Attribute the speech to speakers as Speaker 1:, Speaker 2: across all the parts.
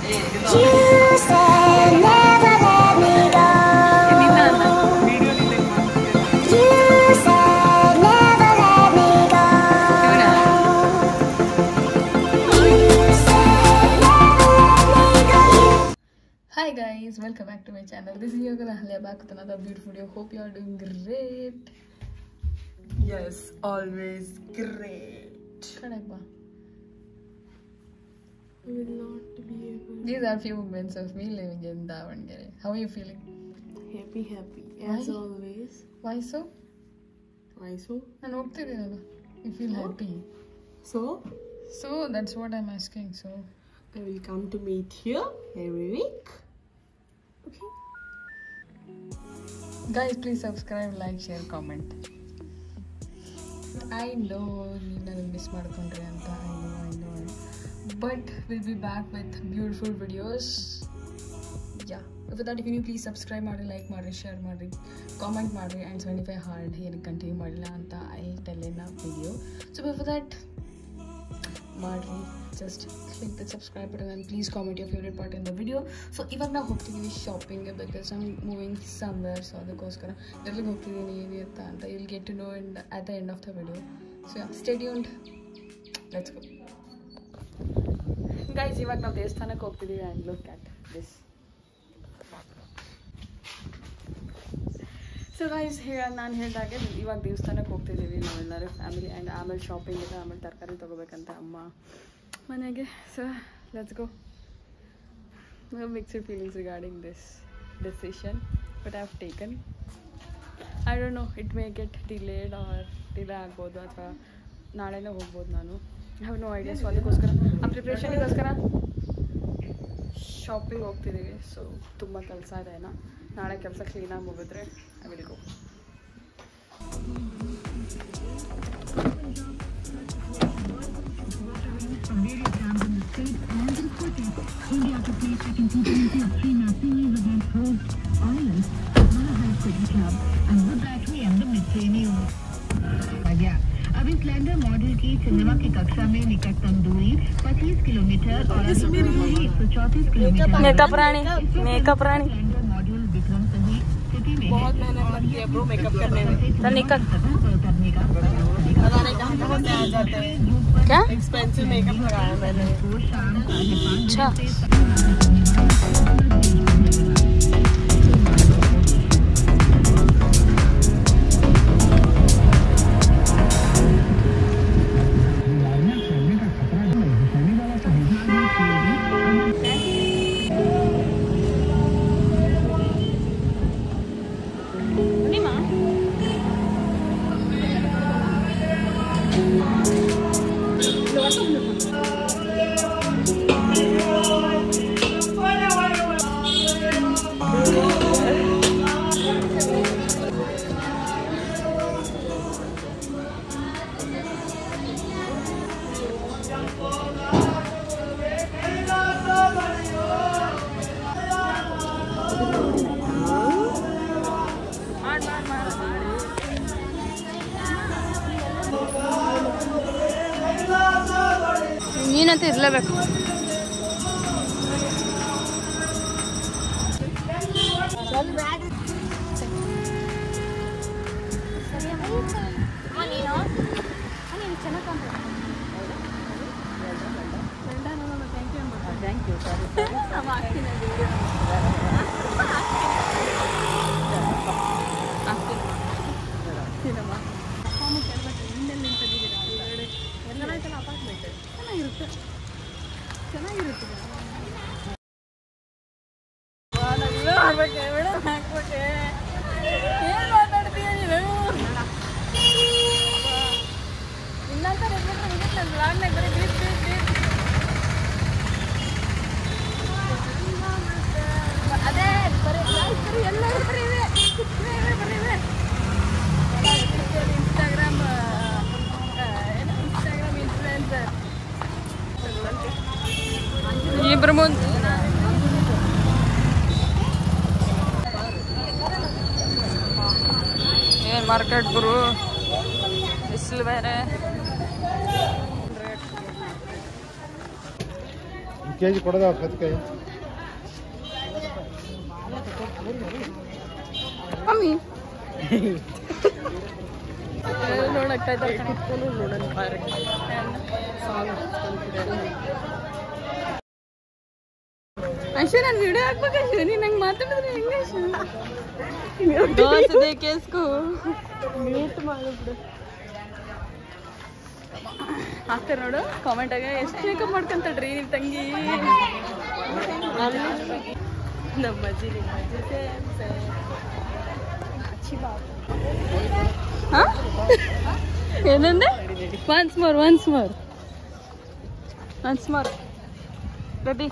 Speaker 1: Hi guys, welcome back to my channel. This is Yoga Lahalia back with another beautiful video. Hope you are doing great.
Speaker 2: Yes, always great.
Speaker 1: Correct, ba?
Speaker 2: I will not be able.
Speaker 1: These are few moments of me living in Davangere. How are you feeling?
Speaker 2: Happy, as
Speaker 1: Why?
Speaker 2: always.
Speaker 1: Why so?
Speaker 2: Why so?
Speaker 1: You feel
Speaker 2: So?
Speaker 1: happy.
Speaker 2: So,
Speaker 1: So that's what I'm asking. So
Speaker 2: I will come to meet you every week. Okay.
Speaker 1: guys, please subscribe, like, share, comment. I know you miss madkondre anta. I know. But we'll be back with beautiful videos. Yeah. Before that, if you please subscribe, like, share, comment, and 75 hard here continue anta I tell in a video. So before that, just click the subscribe button and please comment your favorite part in the video. So even now hopefully shopping because I'm moving somewhere, so ಅದಕ್ಕೋಸ್ಕರ ಎಲ್ಲಿಗೆ ಹೋಗ್ತಿದ್ದೀನಿ ಏನಿರುತ್ತೆ ಅಂತ you'll get to know at the end of the video. So yeah, stay tuned. Let's go. Guys, ಇವಾಗ ನಾವು ದೇವಸ್ಥಾನಕ್ಕೆ ಹೋಗ್ತಿದ್ದೀವಿ and look at this. So guys ನಾನು ಹೇಳಿದಾಗೆ ಇವಾಗ ದೇವಸ್ಥಾನಕ್ಕೆ ಹೋಗ್ತಿದ್ದೀವಿ ನಾವೆಲ್ಲರೂ ಫ್ಯಾಮಿಲಿ ಆ್ಯಂಡ್ ಆಮೇಲೆ ಶಾಪಿಂಗ್ ಇದೆ, ಆಮೇಲೆ ತರಕಾರಿ ತೊಗೋಬೇಕಂತ ಅಮ್ಮ ಮನೆಗೆ. So let's go. Mixed feelings regarding this decision but I have taken. I don't know, it may get delayed or delay ಆಗ್ಬೋದು ಅಥವಾ ನಾಳೆನೇ ಹೋಗ್ಬೋದು. ನಾನು I have no idea. So ಅದಕ್ಕೋಸ್ಕರ ಆ ಪ್ರಿಪ್ರೇಷನಿಗೋಸ್ಕರ ಶಾಪಿಂಗ್ ಹೋಗ್ತಿದ್ದೀವಿ. ಸೊ ತುಂಬ ಕೆಲಸ ಇದೆ. ನಾಳೆ ಕೆಲಸ ಕ್ಲೀನಾಗಿ ಮುಗಿದ್ರೆ I will go.
Speaker 3: From various camps in the state and in cricket, India to play second T20 of 3 match series against host Ireland at Malahide Cricket Club and would that we end the mid-training. अब इस lander model की चंद्रमा की कक्षा में निकटतम दूरी 25 kilometre और 134 किलोमीटर।
Speaker 1: मेकअप रानी
Speaker 3: लैंडर मॉड्यूल विक्रम सही स्थिति में
Speaker 2: बहुत मेहनत लगती है ब्रो मेकअप करने में।
Speaker 1: तो निकल
Speaker 3: उतरने का
Speaker 2: पता नहीं कहाँ से आ जाते हैं।
Speaker 1: क्या
Speaker 2: एक्सपेंसिव मेकअप लगाया मैंने।
Speaker 3: शाम
Speaker 1: अच्छा ನೀನಂತ ಇರಲೇಬೇಕು. Thank you. ಇಬ್ರು ಮುಂದೆ ಏನು ಮಾರ್ಕೆಟ್ ಗುರು, ಬಿಸಿಲು ಬೇರೆ.
Speaker 4: ಕೆಜಿ ಕೊಡೋದ 10 ಕಾಯಿ
Speaker 1: ಮಮ್ಮಿ ನೋಡಕ್ತಾ ಇದ್ದಾರೆ
Speaker 2: ನೋಡೋಣ
Speaker 1: ಅಷ್ಟೇ ನಾನು ವಿಡಿಯೋ ಹಾಕ್ಬೇಕಷ್ಟು ನೀನು ನಂಗೆ ಮಾತಾಡಿದ್ರೆ ಹೆಂಗೆ ಕೇಸ್ಕು
Speaker 2: ಮ್ಯೂಟ್ ಮಾಡಿಬಿಡು
Speaker 1: ಹಾಕ್ತಾರೆ ನೋಡು ಕಾಮೆಂಟಾಗ ಎಷ್ಟು ಮೇಕಪ್ ಮಾಡ್ಕೊಂತಳ್ರಿ ನಿಮ್ಮ ತಂಗಿ
Speaker 2: ನಮ್ಮ ಅಜ್ಜಿ ನಿಮ್ಮ ಅಜ್ಜಿ
Speaker 1: ಹಾಂ ಏನಂದೆ ಒನ್ಸ್ ಮೋರ್ ರೆಡಿ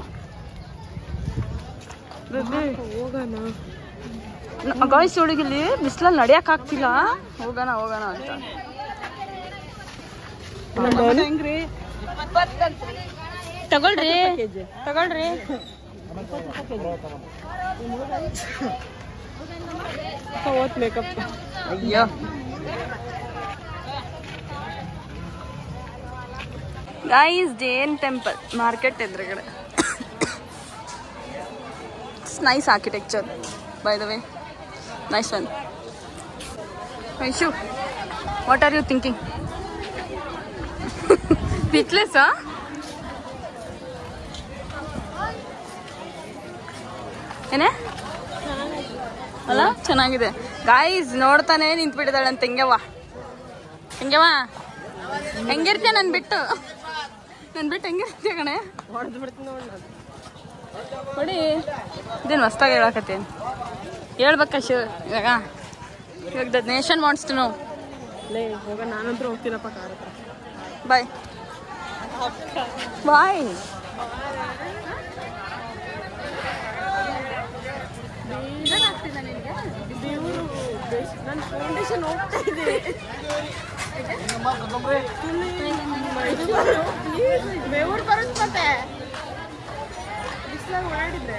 Speaker 2: ಹೋಗೋಣ
Speaker 1: ಗಾಯ್ಸ್ ಹುಡುಗಿಲಿ ಬಿಸಿಲಲ್ಲಿ ನಡಿಯಕ್ ಆಗ್ತಿಲ್ಲ ಹೋಗೋಣ ಅಂತ
Speaker 2: ಹೆಂಗ್ರಿ
Speaker 1: ತಗೊಳ್ರಿ
Speaker 2: ಓತ್ ಮೇಕಪ್
Speaker 1: ಅಯ್ಯೋ ಗಾಯ್ಸ್ ಜೈನ್ ಟೆಂಪಲ್ ಮಾರ್ಕೆಟ್ ಎದುರುಗಡೆ nice architecture by the way nice one Aishu what are you thinking speechless ಏನೇ ಅಲ್ಲ ಚೆನ್ನಾಗಿದೆ ಗಾಯ್ಸ್ ನೋಡ್ತಾನೆ ನಿಂತ್ಬಿಟ್ಟಿದ್ದಾಳೆ ಅಂತ ಹೆಂಗವ್ವ ಹೆಂಗಿರ್ತೀಯ ನನ್ ಬಿಟ್ಟು ಹೆಂಗಿರ್ತೀಯ ಕಣೆ
Speaker 2: ಹೊಡೆದು ಬಿಡ್ತೀನಿ
Speaker 1: ನೋಡಿ ಇದೇನು ಹೊಸ್ತಾಗ ಹೇಳಕತ್ತೇನು ಹೇಳ್ಬೇಕಶು ಇವಾಗ the nation wants to know
Speaker 2: ಲೇ ಹೋಗ ನಾನಂತೂ ಹೋಗ್ತೀನಪ್ಪ ಕಾರ್ ಹತ್ರ
Speaker 1: ಬಾಯ್
Speaker 2: ನನ್ನ ಫೌಂಡೇಶನ್ ಹೋಗ್ತಾ ಇದೆ ಬೆವರು ಬರುತ್ತೆ ಮತ್ತೆ ಬಿಸಿಲಾಗ ಓಡಾಡಿದ್ರೆ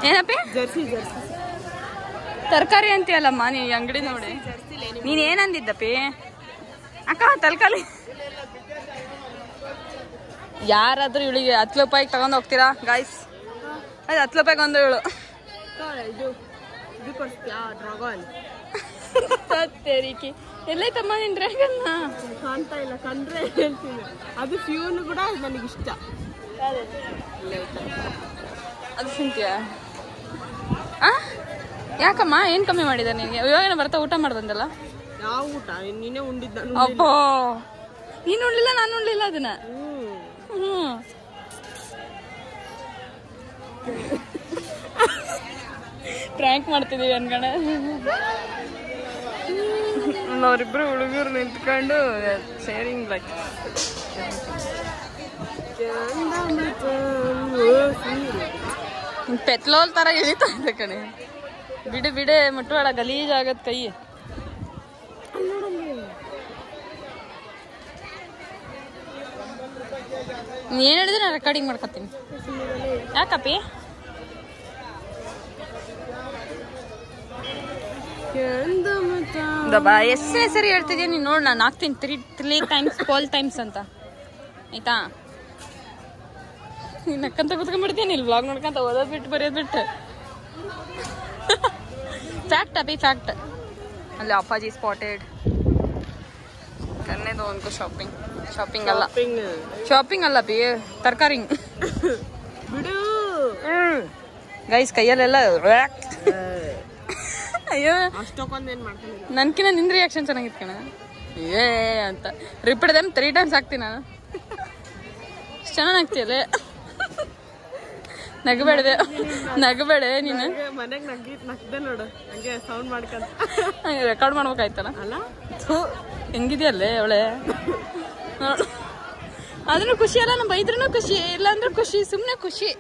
Speaker 1: ಏನಪ್ಪಿ
Speaker 2: ಜರ್ಸಿ
Speaker 1: ತರಕಾರಿ ಅಂತೀಯಲ್ಲಮ್ಮ ನೀ ಅಂಗಡಿ ನೋಡಿ ನೀನ್ ಏನಂದಿದ್ದಪ್ಪಿ ಅಕ್ಕ ತರಕಾರಿ ಯಾರಾದ್ರೂ ಇವಳಿಗೆ 10 ರೂಪಾಯಿಗೆ ತಗೊಂಡ್ ಹೋಗ್ತೀರಾ ಗಾಯ್ಸ್ ಅದು 10 ರೂಪಾಯಿಗೆ ಒಂದು ಇವಳು
Speaker 2: ಇದು ಕೊಡ್ತೀಯಾ ಡ್ರಾಗನ್
Speaker 1: ತೆರಿಗೆ ಎಲ್ಲೈತಮ್ಮ ನಿನ್ ಡ್ರ್ಯಾಗನ್ನ
Speaker 2: ಕಾಣ್ತಾ ಇಲ್ಲ ಕಂಡ್ರೆ ಹೇಳ್ತೀನಿ ಅದು ಫ್ಯೂನ್ ಕೂಡ ನನಗಿಷ್ಟ
Speaker 1: ಅದು ತಿಂತೀಯಾ ಯಾಕಮ್ಮ ಏನ್ ಕಮ್ಮಿ ಮಾಡಿದ ನಿನ್ಗೆ ಇವಾಗ ಬರ್ತಾ ಊಟ ಮಾಡ್ದಂದಲ್ಲ
Speaker 2: ಯಾವ ಊಟ ನೀನೇ ಉಂಡಿದ್ದ
Speaker 1: ಅಪ್ಪೋ ನೀನು ಉಣ್ಲಿಲ್ಲ ನಾನು ಉಣ್ಲಿಲ್ಲ ಅದನ್ನ ಪ್ರ್ಯಾಂಕ್ ಮಾಡ್ತಿದೀವಿ ಅನ್ಕಣ ಅವರಿಬ್ರು ಹುಡುಗರು ನಿಂತ್ಕೊಂಡು ಶೇರಿಂಗ್ ಲೈಕ್ ಪೆತ್ಲೋಲ್ ತರ ಎಳಿತಾ ಇದೆ ಕಣೆ ಬಿಡೆ ಮುಟ್ಟಬೇಡ ಗಲೀಜ್ ಆಗತ್ ಕೈ ಏನ್ ಹೇಳಿದ್ರೆ ನಾನು ರೆಕಾರ್ಡಿಂಗ್ ಮಾಡ್ಕೊತೀನಿ ಯಾಕಪ್ಪಿ ಎಷ್ಟೇ ಸರಿ ಹೇಳ್ತಿದ್ಯಾ ನೀನು ನೋಡ್ ನಾನು ಹಾಕ್ತೀನಿ 3 ಟೈಮ್ಸ್ ಅಂತ ಆಯ್ತಾ ನೀನ್ ನಕ್ಕಂತ ಕುತ್ಕೊಂಡ್ಬಿಡ್ತೀನಿ ಇಲ್ಲಿ ವ್ಲಾಗ್ ನೋಡ್ಕೊಂತ ಓದೋದ್ ಬಿಟ್ಟು ಬರೆಯೋದ್ ಬಿಟ್ಟು ಫ್ಯಾಕ್ಟ್ ಅಪ್ಪಿ ಫ್ಯಾಕ್ಟ್ ಅಲ್ಲಿ ಅಪ್ಪಾಜಿ ಸ್ಪಾಟೆಡ್ ಕನ್ನೆದು ಒಂದು ಶಾಪಿಂಗ್ ಅಲ್ಲ ಪಿ ತರಕಾರಿ
Speaker 2: ಬಿಡು
Speaker 1: ಗೈಸ್ ಕೈಯಲ್ಲೆಲ್ಲ ಅಯ್ಯೋ
Speaker 2: ಅಷ್ಟೊಂದೇನ್ ಮಾಡ್ಕೊಂಡಿಲ್ಲ
Speaker 1: ನನ್ಕಿನ ನಿಂದ ರಿಯಾಕ್ಷನ್ ಚೆನ್ನಾಗಿತ್ತು ಕಣ ಏ ಅಂತ ರಿಪೀಟ್ 3 ಟೈಮ್ಸ್ ಹಾಕ್ತೀನಿ ನಾನು ಚೆನ್ನಾಗ್ತಿಯಲ್ಲ ನಗಬೇಡ ನೀನು
Speaker 2: ಮನೆಗೆ ನಗ್ದೆ ನೋಡು ಹಂಗೆ ಸೌಂಡ್ ಮಾಡ್ಕೊಂತ
Speaker 1: ರೆಕಾರ್ಡ್ ಮಾಡ್ಬೇಕಾಯ್ತಲ್ಲ
Speaker 2: ಅಲ್ಲ
Speaker 1: ಹೆಂಗಿದ್ಯಲ್ಲೇ ಅವಳೆ ಆದ್ರೂ ಖುಷಿ ಅಲ್ಲ ನಮ್ಮ ಬೈದ್ರೂ ಖುಷಿ ಇಲ್ಲ ಅಂದ್ರೆ ಖುಷಿ ಸುಮ್ಮನೆ ಖುಷಿ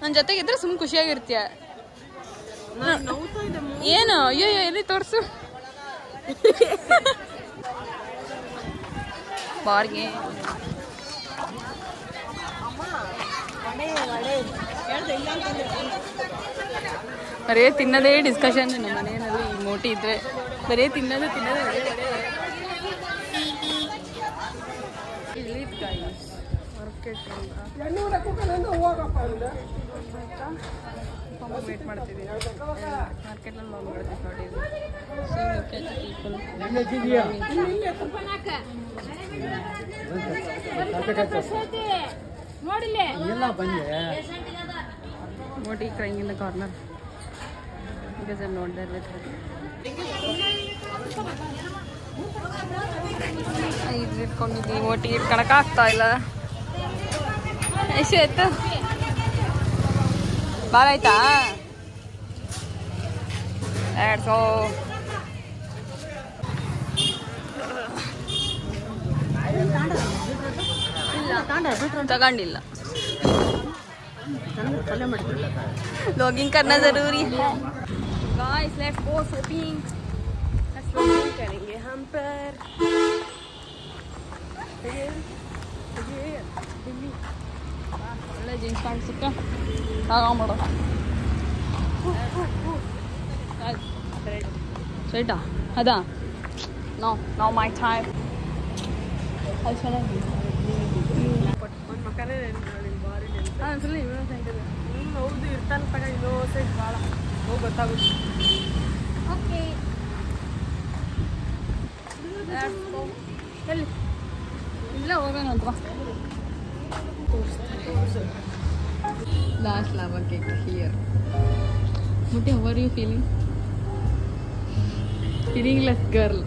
Speaker 1: ನನ್ನ ಜೊತೆಗಿದ್ರೆ ಸುಮ್ಮನೆ ಖುಷಿಯಾಗಿರ್ತೀಯ ಏನು ಅಯ್ಯೋ ಎಲ್ಲಿ ತೋರ್ಸು ಬಾರ್ಗೆ ಬರೇ ತಿನ್ನೋದೇ ಡಿಸ್ಕಷನ್ ನಮ್ಮ ಮನೆಯಲ್ಲಿ ಮೋಟಿ ಇದ್ರೆ ಬರೇ ತಿನ್ನೋದು ಗೈಸ್ ಮಾರ್ಕೆಟ್ ವೇಟ್ ಮಾಡ್ತಿದ್ದೀನಿ ಮಾರ್ಕೆಟಲ್ಲಿ ಮಾಡ್ತೀವಿ ನೋಡಿ Moti crying in the corner because I am not there with ಇದು ಇಟ್ಕೊಂಡಿದ್ದೀನಿ ಮೋಟಿ ಇಟ್ಕೊಳಕ್ಕಾಗ್ತಾ ಇಲ್ಲ ಎಷ್ಟು ಆಯ್ತು ಭಾಳ ಆಯ್ತಾ 200 ತಗೊಂಡಿಲ್ಲ लॉगिंग करना जरूरी है गाइस लेट्स गो शॉपिंग करेंगे हम पर ಒಳ್ಳೆ ಜೀನ್ಸ್ ಪ್ಯಾಂಟ್ ಸಿಕ್ಕ ತಗೊಂಬಿಡು ಸ್ಟ್ರೈಟಾ ಅದಾ ನೋ ಮೈ ಟೈಮ್ ಅದು ಚೆನ್ನಾಗಿ ಮಕ್ಕಳೇ ಫುಲ್ ಇನ್ನೋಸೆಂಟ್ ಇದೆ ಹೌದು ಇರ್ತಾನೆ ತಗ ಇನ್ನೋಸೆಂಟ್ ಭಾಳ ಹೋಗಿ ಗೊತ್ತಾಗುತ್ತೆ ಓಕೆ ಎಲ್ಲಿ ಇಲ್ಲ ಹೋಗೋಣ ಅಂತ last lava cake here Mutti, how are you feeling? Feelingless girl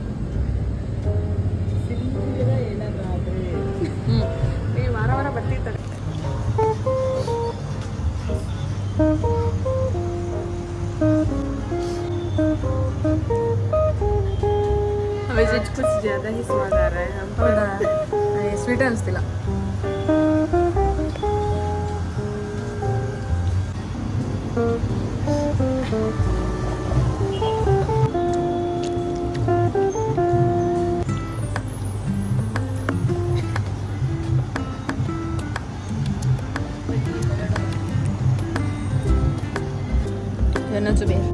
Speaker 1: ವಾರ ವಾರ ಬರ್ತಿರ್ತಾರೆ वैसे कुछ ज़्यादा ही स्वाद आ रहा है हमको स्वीट अनिस्तिಲ್ಲ Yana Zubair